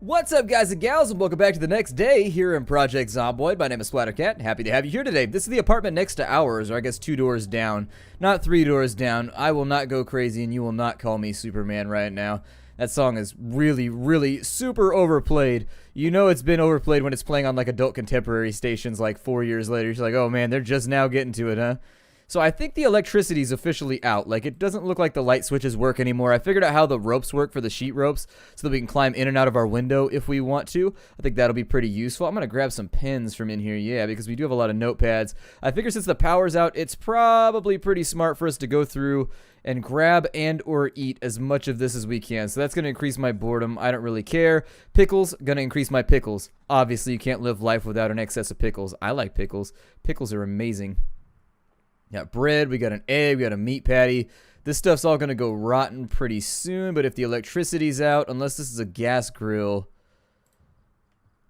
What's up, guys and gals, and welcome back to the next day here in Project Zomboid. My name is Splattercat. Happy to have you here today. This is the apartment next to ours, or I guess 2 doors down. Not 3 doors down. I will not go crazy, and you will not call me Superman right now. That song is really super overplayed. You know it's been overplayed when it's playing on like adult contemporary stations like 4 years later. You're like, oh man, they're just now getting to it, huh? So I think the electricity's officially out. Like, it doesn't look like the light switches work anymore. I figured out how the ropes work for the sheet ropes so that we can climb in and out of our window if we want to. I think that'll be pretty useful. I'm going to grab some pens from in here, yeah, because we do have a lot of notepads. I figure since the power's out, it's probably pretty smart for us to go through and grab and or eat as much of this as we can. So that's going to increase my boredom. I don't really care. Pickles, going to increase my pickles. Obviously, you can't live life without an excess of pickles. I like pickles. Pickles are amazing. Got bread, we got an egg, we got a meat patty. This stuff's all going to go rotten pretty soon, but if the electricity's out, unless this is a gas grill.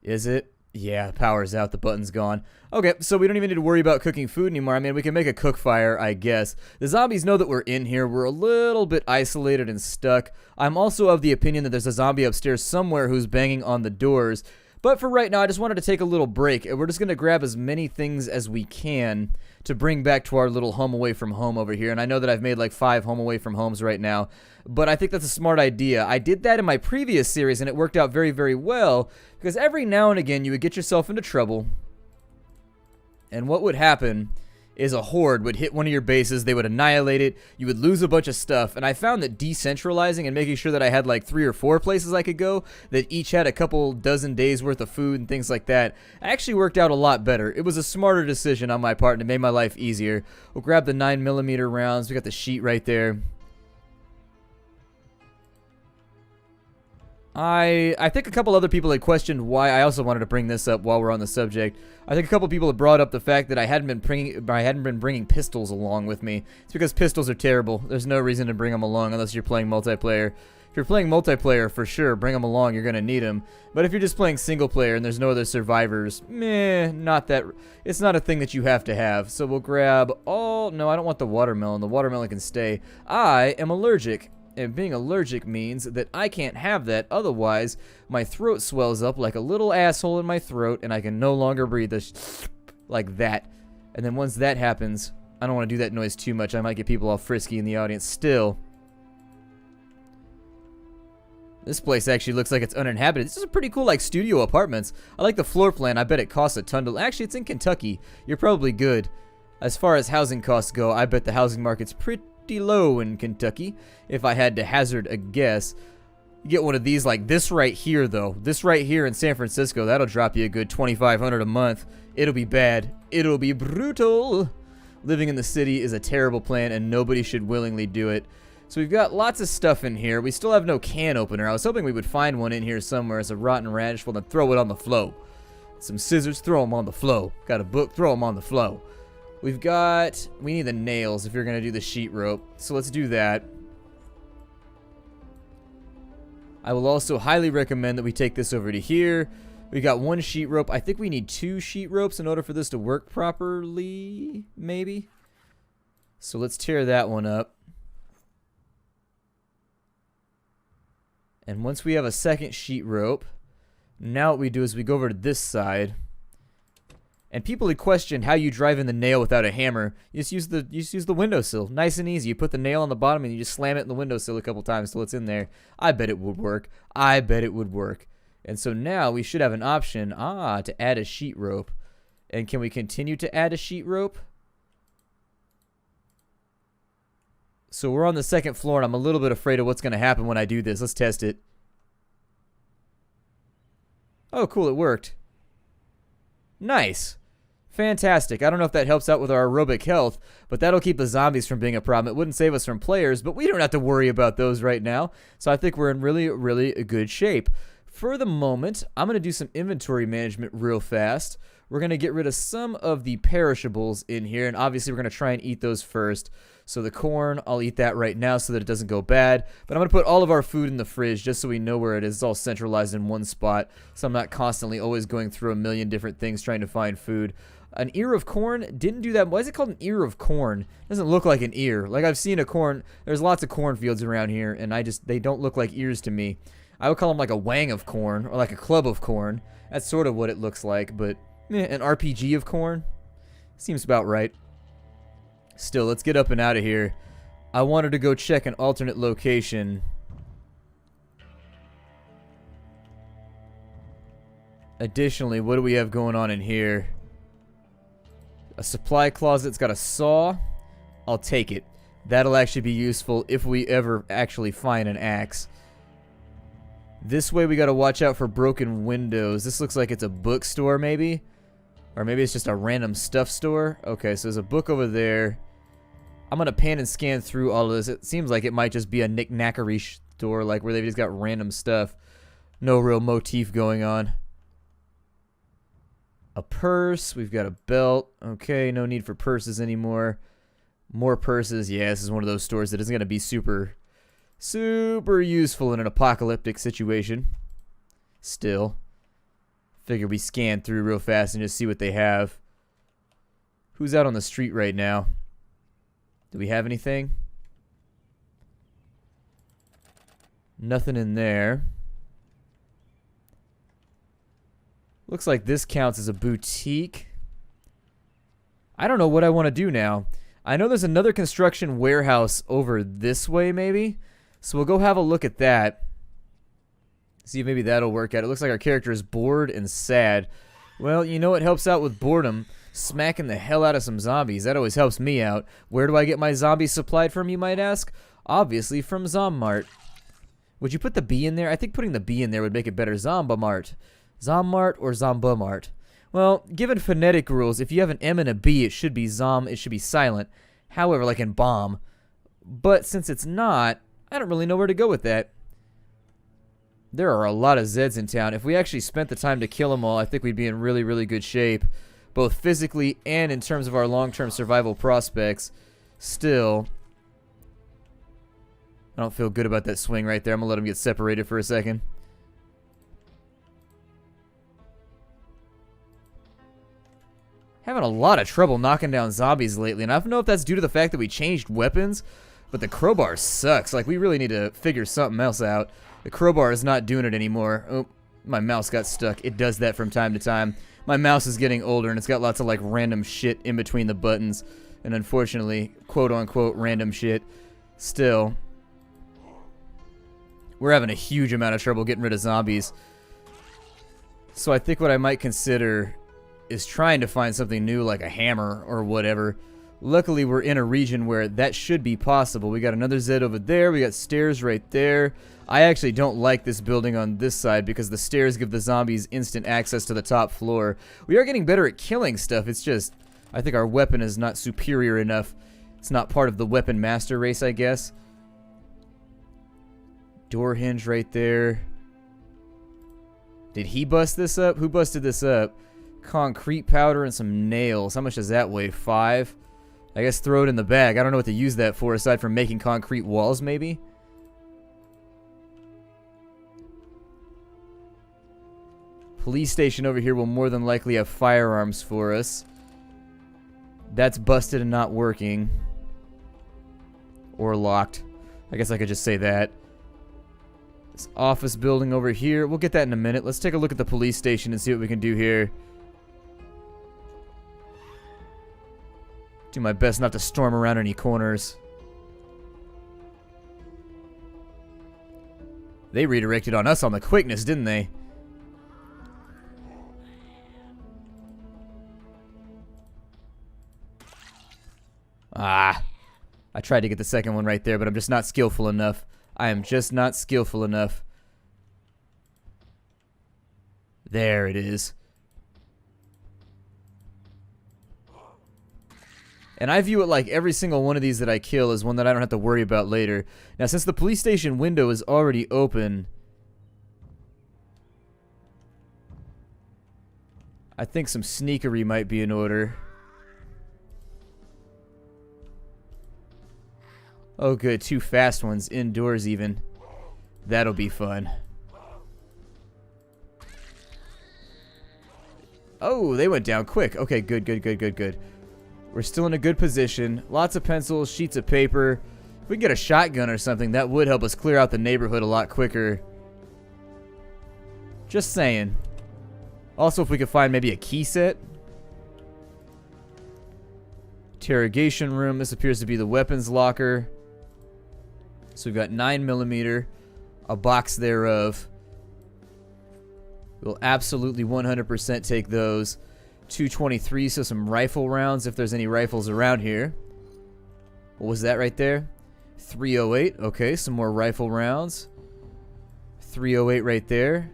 Is it? Yeah, power's out, the button's gone. Okay, so we don't even need to worry about cooking food anymore. I mean, we can make a cook fire, I guess. The zombies know that we're in here. We're a little bit isolated and stuck. I'm also of the opinion that there's a zombie upstairs somewhere who's banging on the doors. But for right now, I just wanted to take a little break, and we're just going to grab as many things as we can to bring back to our little home away from home over here. And I know that I've made like 5 home away from homes right now, but I think that's a smart idea. I did that in my previous series, and it worked out very well, because every now and again, you would get yourself into trouble, and what would happen is a horde would hit one of your bases, they would annihilate it, you would lose a bunch of stuff, and I found that decentralizing and making sure that I had like 3 or 4 places I could go that each had a couple dozen days worth of food and things like that actually worked out a lot better. It was a smarter decision on my part, and it made my life easier. We'll grab the 9mm rounds, we got the sheet right there. I think a couple other people had questioned why. I also wanted to bring this up while we're on the subject. I think a couple people had brought up the fact that I hadn't been bringing pistols along with me. It's because pistols are terrible. There's no reason to bring them along unless you're playing multiplayer. If you're playing multiplayer, for sure, bring them along. You're gonna need them. But if you're just playing single player and there's no other survivors, not that. It's not a thing that you have to have. So we'll grab all. No, I don't want the watermelon. The watermelon can stay. I am allergic. And being allergic means that I can't have that, otherwise my throat swells up like a little asshole in my throat and I can no longer breathe like that. And then once that happens, I don't want to do that noise too much. I might get people all frisky in the audience. Still, this place actually looks like it's uninhabited. This is a pretty cool like studio apartments. I like the floor plan. I bet it costs a ton to... Actually, it's in Kentucky. You're probably good. As far as housing costs go, I bet the housing market's pretty low in Kentucky, if I had to hazard a guess. You get one of these like this right here, though. This right here in San Francisco, that'll drop you a good $2,500 a month. It'll be bad. It'll be brutal. Living in the city is a terrible plan, and nobody should willingly do it. So we've got lots of stuff in here. We still have no can opener. I was hoping we would find one in here somewhere. It's a rotten radish. Well, then throw it on the floor. Some scissors, throw them on the floor. Got a book, throw them on the floor. We need the nails if you're going to do the sheet rope. So let's do that. I will also highly recommend that we take this over to here. We got 1 sheet rope. I think we need 2 sheet ropes in order for this to work properly, maybe. So let's tear that one up. And once we have a second sheet rope, now what we do is we go over to this side. And people had questioned how you drive in the nail without a hammer. You just use the windowsill. Nice and easy. You put the nail on the bottom and you just slam it in the windowsill a couple times till it's in there. I bet it would work. I bet it would work. And so now we should have an option, to add a sheet rope. And can we continue to add a sheet rope? So we're on the 2nd floor and I'm a little bit afraid of what's going to happen when I do this. Let's test it. Oh, cool. It worked. Nice. Fantastic. I don't know if that helps out with our aerobic health, but that'll keep the zombies from being a problem. It wouldn't save us from players, but we don't have to worry about those right now. So I think we're in really good shape. For the moment, I'm going to do some inventory management real fast. We're going to get rid of some of the perishables in here, and obviously we're going to try and eat those first. So the corn, I'll eat that right now so that it doesn't go bad. But I'm going to put all of our food in the fridge just so we know where it is. It's all centralized in one spot, so I'm not constantly always going through a million different things trying to find food. An ear of corn didn't do that. Why is it called an ear of corn? It doesn't look like an ear. Like I've seen a corn. There's lots of cornfields around here, and they don't look like ears to me. I would call them like a wang of corn, or like a club of corn. That's sort of what it looks like, but an RPG of corn seems about right. Still, let's get up and out of here. I wanted to go check an alternate location. Additionally, what do we have going on in here? A supply closet's got a saw. I'll take it. That'll actually be useful if we ever actually find an axe. This way we gotta watch out for broken windows. This looks like it's a bookstore maybe? Or maybe it's just a random stuff store. Okay, so there's a book over there. I'm gonna pan and scan through all of this. It seems like it might just be a knick-knackery store, like where they've just got random stuff. No real motif going on. A purse. We've got a belt. Okay, no need for purses anymore. More purses. Yeah, this is one of those stores that isn't gonna be super useful in an apocalyptic situation. Still. Figure we scan through real fast and just see what they have. Who's out on the street right now? Do we have anything? Nothing in there. Looks like this counts as a boutique. I don't know what I want to do now. I know there's another construction warehouse over this way maybe. So we'll go have a look at that. See if maybe that'll work out. It looks like our character is bored and sad. Well, you know what helps out with boredom? Smacking the hell out of some zombies. That always helps me out. Where do I get my zombies supplied from, you might ask? Obviously from Zombmart. Would you put the B in there? I think putting the B in there would make it better. Zombamart. Zombmart or Zombamart? Well, given phonetic rules, if you have an M and a B, it should be Zom, it should be silent. However, like in bomb. But since it's not, I don't really know where to go with that. There are a lot of Zeds in town. If we actually spent the time to kill them all, I think we'd be in really, really good shape. Both physically and in terms of our long-term survival prospects. Still, I don't feel good about that swing right there. I'm gonna let them get separated for a second. Having a lot of trouble knocking down zombies lately, and I don't know if that's due to the fact that we changed weapons, but the crowbar sucks. Like, we really need to figure something else out. The crowbar is not doing it anymore. Oh, my mouse got stuck. It does that from time to time. My mouse is getting older, and it's got lots of, like, random shit in between the buttons. And unfortunately, quote-unquote random shit. Still, we're having a huge amount of trouble getting rid of zombies. So I think what I might consider is trying to find something new, like a hammer or whatever. Luckily, we're in a region where that should be possible. We got another Zed over there. We got stairs right there. I actually don't like this building on this side because the stairs give the zombies instant access to the top floor. We are getting better at killing stuff. It's just, I think our weapon is not superior enough. It's not part of the weapon master race, I guess. Door hinge right there. Did he bust this up? Who busted this up? Concrete powder and some nails. How much does that weigh? 5? I guess throw it in the bag. I don't know what to use that for aside from making concrete walls, maybe? Police station over here will more than likely have firearms for us. That's busted and not working. Or locked. I guess I could just say that. This office building over here. We'll get that in a minute. Let's take a look at the police station and see what we can do here. Do my best not to storm around any corners. They redirected on us on the quickness, didn't they? Ah. I tried to get the second one right there, but I'm just not skillful enough. I am just not skillful enough. There it is. And I view it like every single one of these that I kill is one that I don't have to worry about later. Now, since the police station window is already open, I think some sneakery might be in order. Oh, good. 2 fast ones indoors even. That'll be fun. Oh, they went down quick. Okay, good, good, good, good, good. We're still in a good position. Lots of pencils, sheets of paper. If we can get a shotgun or something, that would help us clear out the neighborhood a lot quicker. Just saying. Also, if we could find maybe a key set. Interrogation room. This appears to be the weapons locker. So we've got 9mm, a box thereof. We'll absolutely 100% take those. 223, so some rifle rounds if there's any rifles around here. What was that right there? 308. Okay, some more rifle rounds. 308 right there.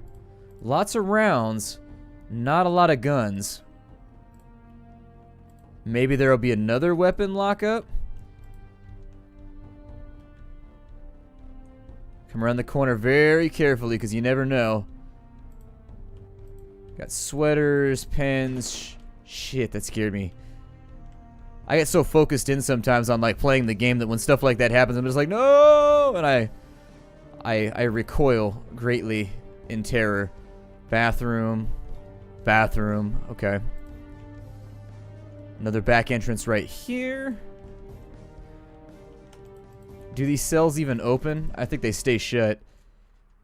Lots of rounds. Not a lot of guns. Maybe there'll be another weapon lockup. Come around the corner very carefully because you never know. Got sweaters, pens. Shit, that scared me. I get so focused in sometimes on like playing the game that when stuff like that happens, I'm just like, no! And I recoil greatly in terror. Bathroom. Bathroom. Okay. Another back entrance right here. Do these cells even open? I think they stay shut.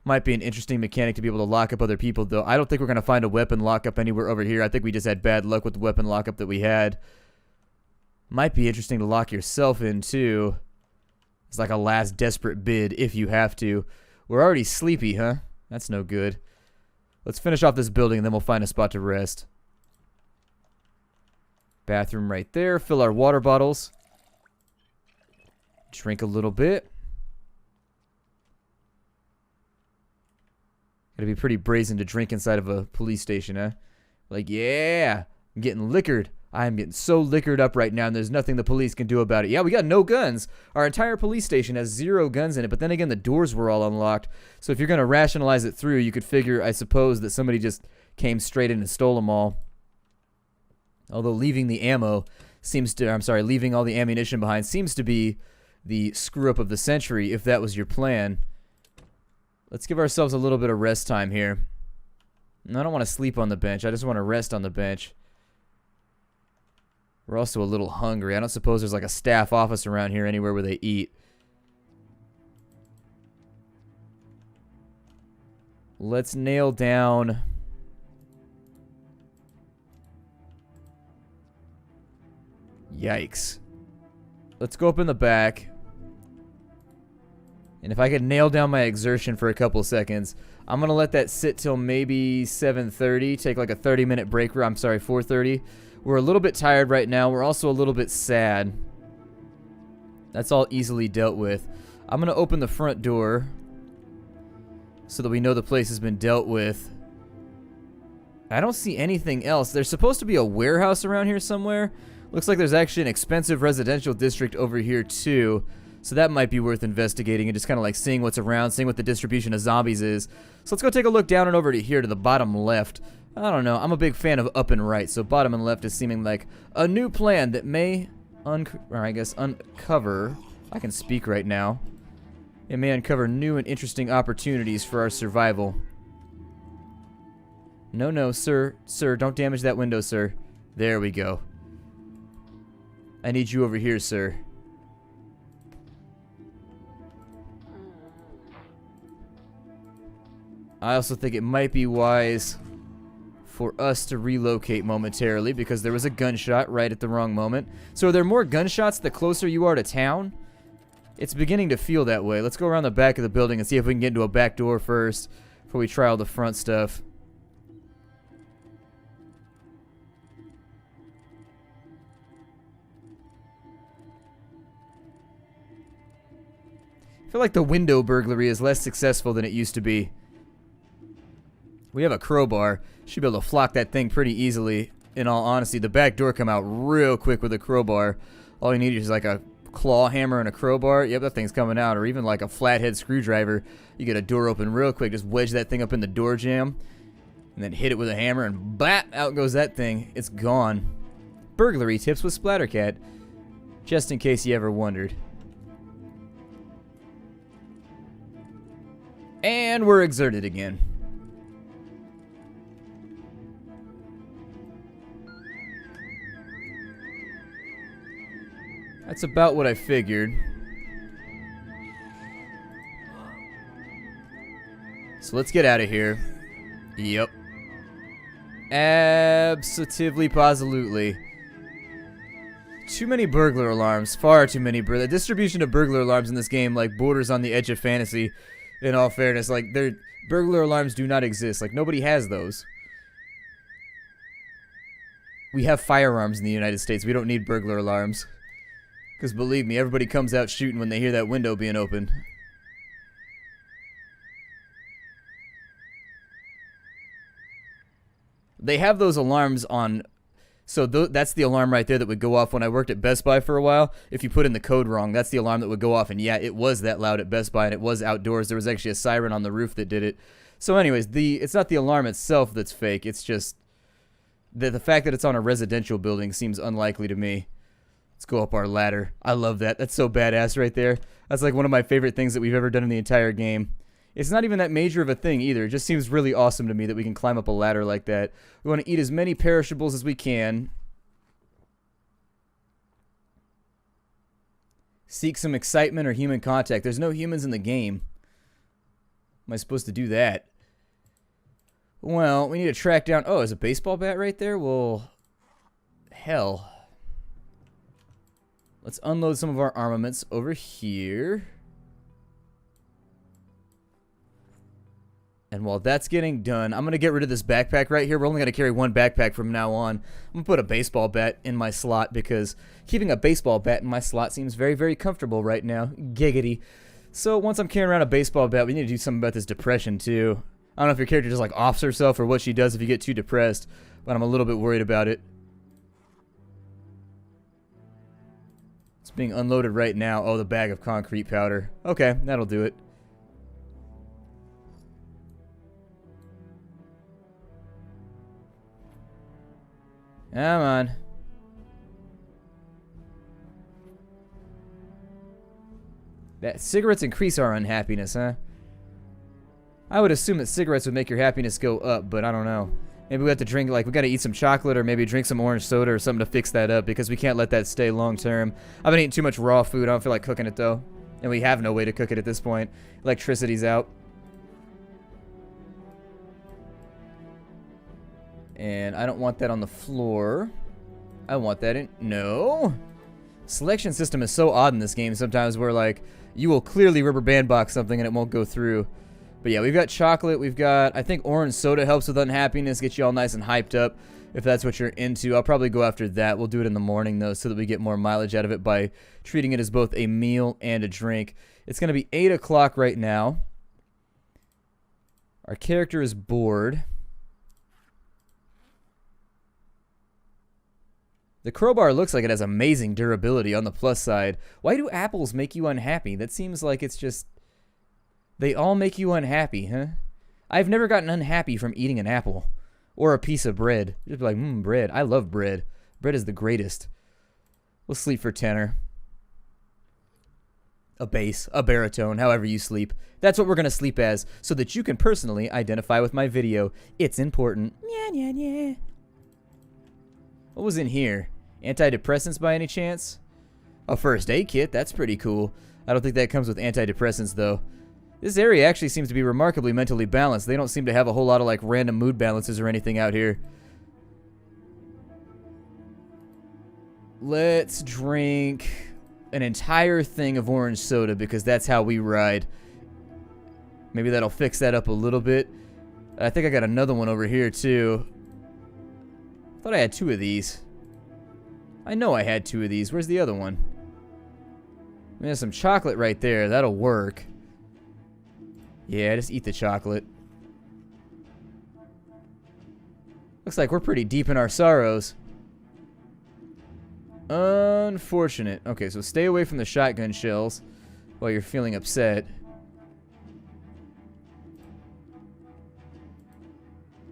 Might be an interesting mechanic to be able to lock up other people, though. I don't think we're going to find a weapon lockup anywhere over here. I think we just had bad luck with the weapon lockup that we had. Might be interesting to lock yourself in, too. It's like a last desperate bid, if you have to. We're already sleepy, huh? That's no good. Let's finish off this building, and then we'll find a spot to rest. Bathroom right there. Fill our water bottles. Drink a little bit. Gotta be pretty brazen to drink inside of a police station, huh? Like, yeah, I'm getting liquored. I'm getting so liquored up right now, and there's nothing the police can do about it. Yeah, we got no guns. Our entire police station has 0 guns in it, but then again, the doors were all unlocked. So if you're gonna rationalize it through, you could figure, I suppose, that somebody just came straight in and stole them all. Although leaving the ammo seems to, I'm sorry, leaving all the ammunition behind seems to be the screw-up of the century, if that was your plan. Let's give ourselves a little bit of rest time here. And I don't want to sleep on the bench. I just want to rest on the bench. We're also a little hungry. I don't suppose there's like a staff office around here anywhere where they eat. Let's nail down... Yikes. Let's go up in the back. And if I could nail down my exertion for a couple seconds, I'm going to let that sit till maybe 7:30. Take like a 30-minute break. I'm sorry, 4:30. We're a little bit tired right now. We're also a little bit sad. That's all easily dealt with. I'm going to open the front door so that we know the place has been dealt with. I don't see anything else. There's supposed to be a warehouse around here somewhere. Looks like there's actually an expensive residential district over here too. So that might be worth investigating and just kind of like seeing what's around, seeing what the distribution of zombies is. So let's go take a look down and over to here to the bottom left. I don't know. I'm a big fan of up and right, so bottom and left is seeming like a new plan that may uncover. I can speak right now. It may uncover new and interesting opportunities for our survival. No, sir. Sir, don't damage that window, sir. There we go. I need you over here, sir. I also think it might be wise for us to relocate momentarily because there was a gunshot right at the wrong moment. So are there more gunshots the closer you are to town? It's beginning to feel that way. Let's go around the back of the building and see if we can get into a back door first before we try all the front stuff. I feel like the window burglary is less successful than it used to be. We have a crowbar. Should be able to flock that thing pretty easily. In all honesty, the back door come out real quick with a crowbar. All you need is like a claw hammer and a crowbar. Yep, that thing's coming out. Or even like a flathead screwdriver. You get a door open real quick. Just wedge that thing up in the door jamb. And then hit it with a hammer and BAP! Out goes that thing. It's gone. Burglary tips with Splattercat. Just in case you ever wondered. And we're exerted again. That's about what I figured. So let's get out of here. Yep. Absolutely, positively. Too many burglar alarms. Far too many. The distribution of burglar alarms in this game, like, borders on the edge of fantasy, in all fairness. Like, burglar alarms do not exist. Like, nobody has those. We have firearms in the United States. We don't need burglar alarms. Because believe me, everybody comes out shooting when they hear that window being opened. They have those alarms on... So that's the alarm right there that would go off when I worked at Best Buy for a while. If you put in the code wrong, that's the alarm that would go off. And yeah, it was that loud at Best Buy, and it was outdoors. There was actually a siren on the roof that did it. So anyways, it's not the alarm itself that's fake. It's just the fact that it's on a residential building seems unlikely to me. Let's go up our ladder. I love that. That's so badass right there. That's like one of my favorite things that we've ever done in the entire game. It's not even that major of a thing either. It just seems really awesome to me that we can climb up a ladder like that. We want to eat as many perishables as we can. Seek some excitement or human contact. There's no humans in the game. Am I supposed to do that? Well, we need to track down... Oh, is a baseball bat right there? Well, hell. Let's unload some of our armaments over here. And while that's getting done, I'm going to get rid of this backpack right here. We're only going to carry one backpack from now on. I'm going to put a baseball bat in my slot because keeping a baseball bat in my slot seems very, very comfortable right now. Giggity. So once I'm carrying around a baseball bat, we need to do something about this depression too. I don't know if your character just like offs herself or what she does if you get too depressed, but I'm a little bit worried about it. It's being unloaded right now. Oh, the bag of concrete powder. Okay, that'll do it. Come on. That cigarettes increase our unhappiness, huh? I would assume that cigarettes would make your happiness go up, but I don't know. Maybe we have to drink, like, we gotta eat some chocolate or maybe drink some orange soda or something to fix that up because we can't let that stay long term. I've been eating too much raw food. I don't feel like cooking it, though. And we have no way to cook it at this point. Electricity's out. And I don't want that on the floor. I want that in... No. Selection system is so odd in this game sometimes where, like, you will clearly rubber band box something and it won't go through. But yeah, we've got chocolate. We've got... I think orange soda helps with unhappiness. Get you all nice and hyped up if that's what you're into. I'll probably go after that. We'll do it in the morning, though, so that we get more mileage out of it by treating it as both a meal and a drink. It's going to be 8 o'clock right now. Our character is bored. The crowbar looks like it has amazing durability on the plus side. Why do apples make you unhappy? That seems like it's just... They all make you unhappy, huh? I've never gotten unhappy from eating an apple. Or a piece of bread. Just be like, bread. I love bread. Bread is the greatest. We'll sleep for tenor. A bass, a baritone, however you sleep. That's what we're going to sleep as, so that you can personally identify with my video. It's important. Yeah. What was in here? Antidepressants by any chance? A first aid kit, that's pretty cool. I don't think that comes with antidepressants though. This area actually seems to be remarkably mentally balanced. They don't seem to have a whole lot of like random mood balances or anything out here. Let's drink an entire thing of orange soda because that's how we ride. Maybe that'll fix that up a little bit. I think I got another one over here too. I thought I had 2 of these. I know I had 2 of these. Where's the other one? There's some chocolate right there. That'll work. Yeah, just eat the chocolate. Looks like we're pretty deep in our sorrows. Unfortunate. Okay, so stay away from the shotgun shells while you're feeling upset.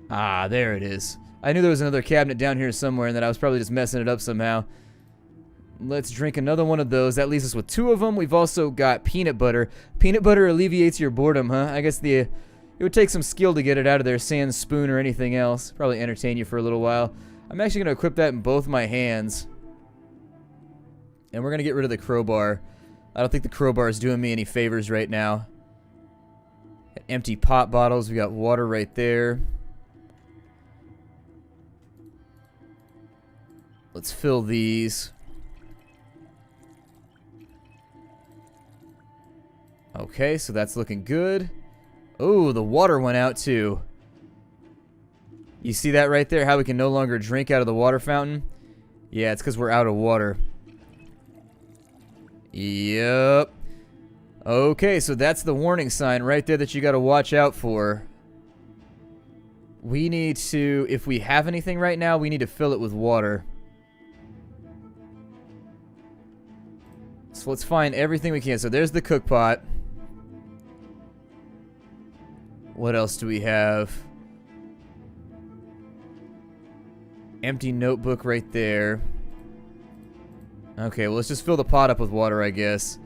Ah, there it is. I knew there was another cabinet down here somewhere and that I was probably just messing it up somehow. Let's drink another one of those. That leaves us with 2 of them. We've also got peanut butter. Peanut butter alleviates your boredom, huh? I guess it would take some skill to get it out of there, sans spoon or anything else. Probably entertain you for a little while. I'm actually going to equip that in both my hands. And we're going to get rid of the crowbar. I don't think the crowbar is doing me any favors right now. Empty pop bottles. We got water right there. Let's fill these. Okay, so that's looking good. Oh, the water went out too. You see that right there? How we can no longer drink out of the water fountain? Yeah, it's because we're out of water. Yep. Okay, so that's the warning sign right there that you got to watch out for. We need to, if we have anything right now, we need to fill it with water. So let's find everything we can. So there's the cook pot. What else do we have? Empty notebook right there. Okay, well, let's just fill the pot up with water, I guess.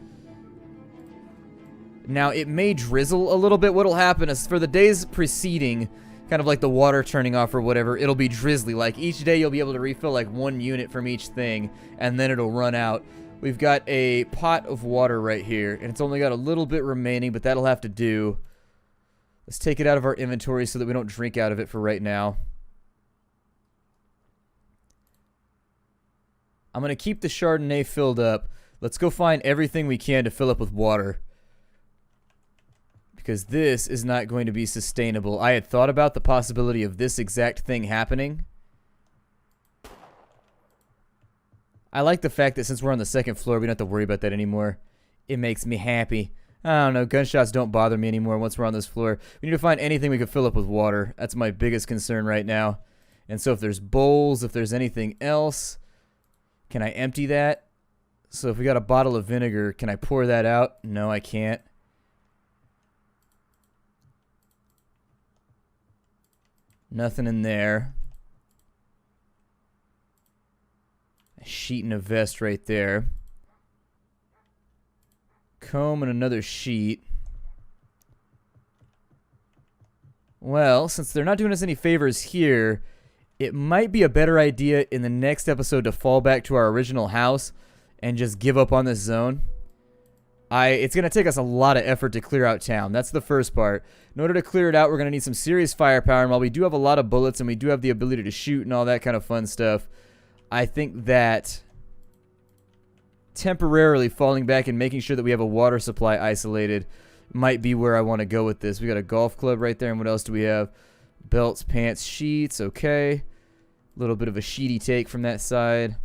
Now, it may drizzle a little bit. What'll happen is for the days preceding, kind of like the water turning off or whatever, it'll be drizzly. Like, each day you'll be able to refill, like, 1 unit from each thing, and then it'll run out. We've got a pot of water right here, and it's only got a little bit remaining, but that'll have to do. Let's take it out of our inventory so that we don't drink out of it for right now. I'm going to keep the Chardonnay filled up. Let's go find everything we can to fill up with water. Because this is not going to be sustainable. I had thought about the possibility of this exact thing happening. I like the fact that since we're on the 2nd floor, we don't have to worry about that anymore. It makes me happy. I don't know, gunshots don't bother me anymore once we're on this floor. We need to find anything we can fill up with water. That's my biggest concern right now. And so if there's bowls, if there's anything else, can I empty that? So if we got a bottle of vinegar, can I pour that out? No, I can't. Nothing in there. A sheet and a vest right there. Comb and another sheet. Well, since they're not doing us any favors here, it might be a better idea in the next episode to fall back to our original house and just give up on this zone. It's going to take us a lot of effort to clear out town. That's the first part. In order to clear it out, we're going to need some serious firepower. And while we do have a lot of bullets and we do have the ability to shoot and all that kind of fun stuff, I think that temporarily falling back and making sure that we have a water supply isolated might be where I want to go with this. We got a golf club right there. And what else do we have? Belts, pants, sheets. Okay. A little bit of a sheety take from that side.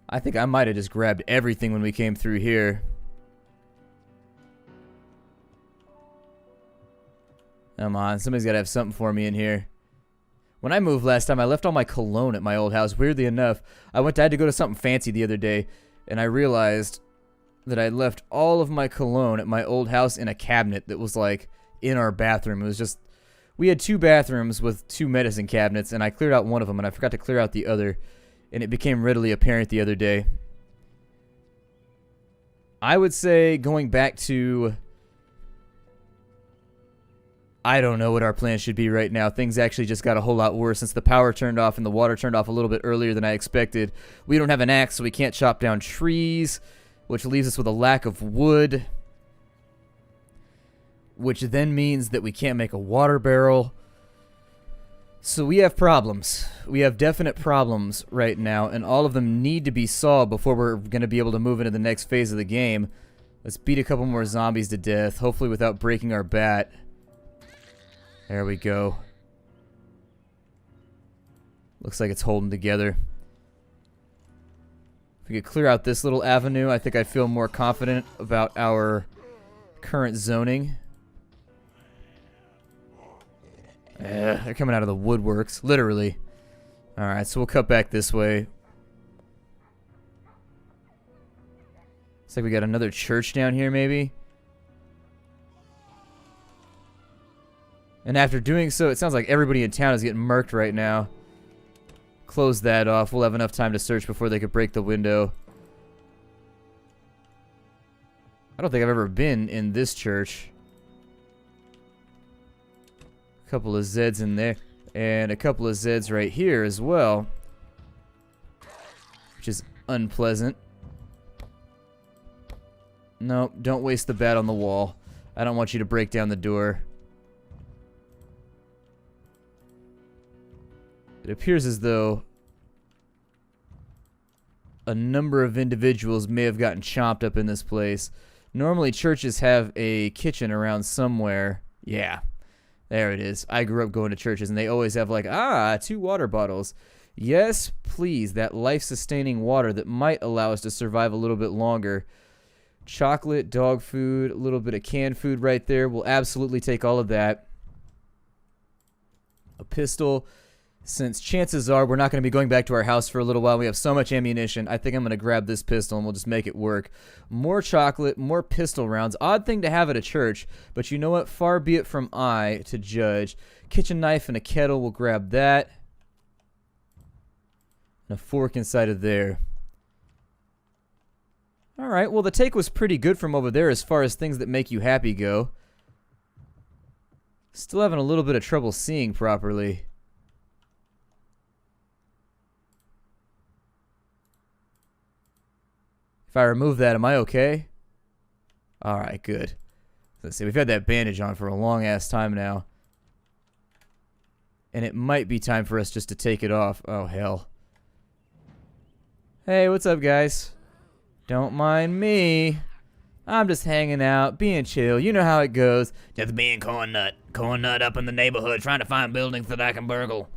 I think I might have just grabbed everything when we came through here. Come on, somebody's got to have something for me in here. When I moved last time, I left all my cologne at my old house. Weirdly enough, I had to go to something fancy the other day, and I realized that I left all of my cologne at my old house in a cabinet that was like in our bathroom. It was just, we had 2 bathrooms with 2 medicine cabinets, and I cleared out one of them, and I forgot to clear out the other. And it became readily apparent the other day. I would say going back to, I don't know what our plan should be right now. Things actually just got a whole lot worse since the power turned off and the water turned off a little bit earlier than I expected. We don't have an axe, so we can't chop down trees, which leaves us with a lack of wood, which then means that we can't make a water barrel. So we have problems. We have definite problems right now, and all of them need to be solved before we're going to be able to move into the next phase of the game. Let's beat a couple more zombies to death, hopefully without breaking our bat. There we go. Looks like it's holding together. If we could clear out this little avenue, I think I feel more confident about our current zoning. They're coming out of the woodworks, literally. Alright, so we'll cut back this way. Looks like we got another church down here, maybe. And after doing so, it sounds like everybody in town is getting murked right now. Close that off. We'll have enough time to search before they could break the window. I don't think I've ever been in this church. Couple of Zeds in there, and a couple of Zeds right here as well, which is unpleasant. No, don't waste the bat on the wall. I don't want you to break down the door. It appears as though a number of individuals may have gotten chomped up in this place. Normally churches have a kitchen around somewhere. Yeah, there it is. I grew up going to churches and they always have like, 2 water bottles. Yes, please, that life-sustaining water that might allow us to survive a little bit longer. Chocolate, dog food, a little bit of canned food right there. We'll absolutely take all of that. A pistol. Since chances are we're not going to be going back to our house for a little while, we have so much ammunition, I think I'm going to grab this pistol and we'll just make it work. More chocolate, more pistol rounds. Odd thing to have at a church, but you know what? Far be it from I to judge. Kitchen knife and a kettle, we'll grab that. And a fork inside of there. Alright, well the take was pretty good from over there as far as things that make you happy go. Still having a little bit of trouble seeing properly. If I remove that, am I okay? Alright, good. Let's see, we've had that bandage on for a long ass time now. And it might be time for us just to take it off. Oh, hell. Hey, what's up, guys? Don't mind me. I'm just hanging out, being chill. You know how it goes. Just being corn nut. Corn nut up in the neighborhood, trying to find buildings that I can burgle.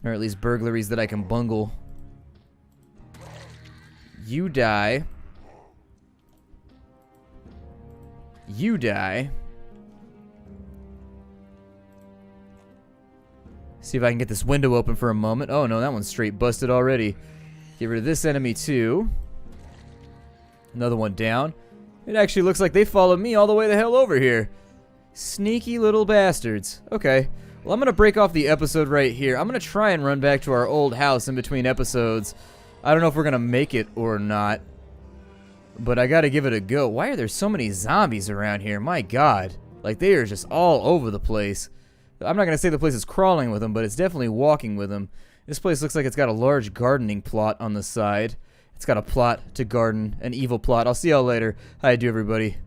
Or at least burglaries that I can bungle. You die. You die. See if I can get this window open for a moment. Oh no, that one's straight busted already. Get rid of this enemy too. Another one down. It actually looks like they followed me all the way the hell over here. Sneaky little bastards. Okay. Well, I'm going to break off the episode right here. I'm going to try and run back to our old house in between episodes. I don't know if we're going to make it or not. But I got to give it a go. Why are there so many zombies around here? My God. Like, they are just all over the place. I'm not going to say the place is crawling with them, but it's definitely walking with them. This place looks like it's got a large gardening plot on the side. It's got a plot to garden, an evil plot. I'll see y'all later. How you do, everybody?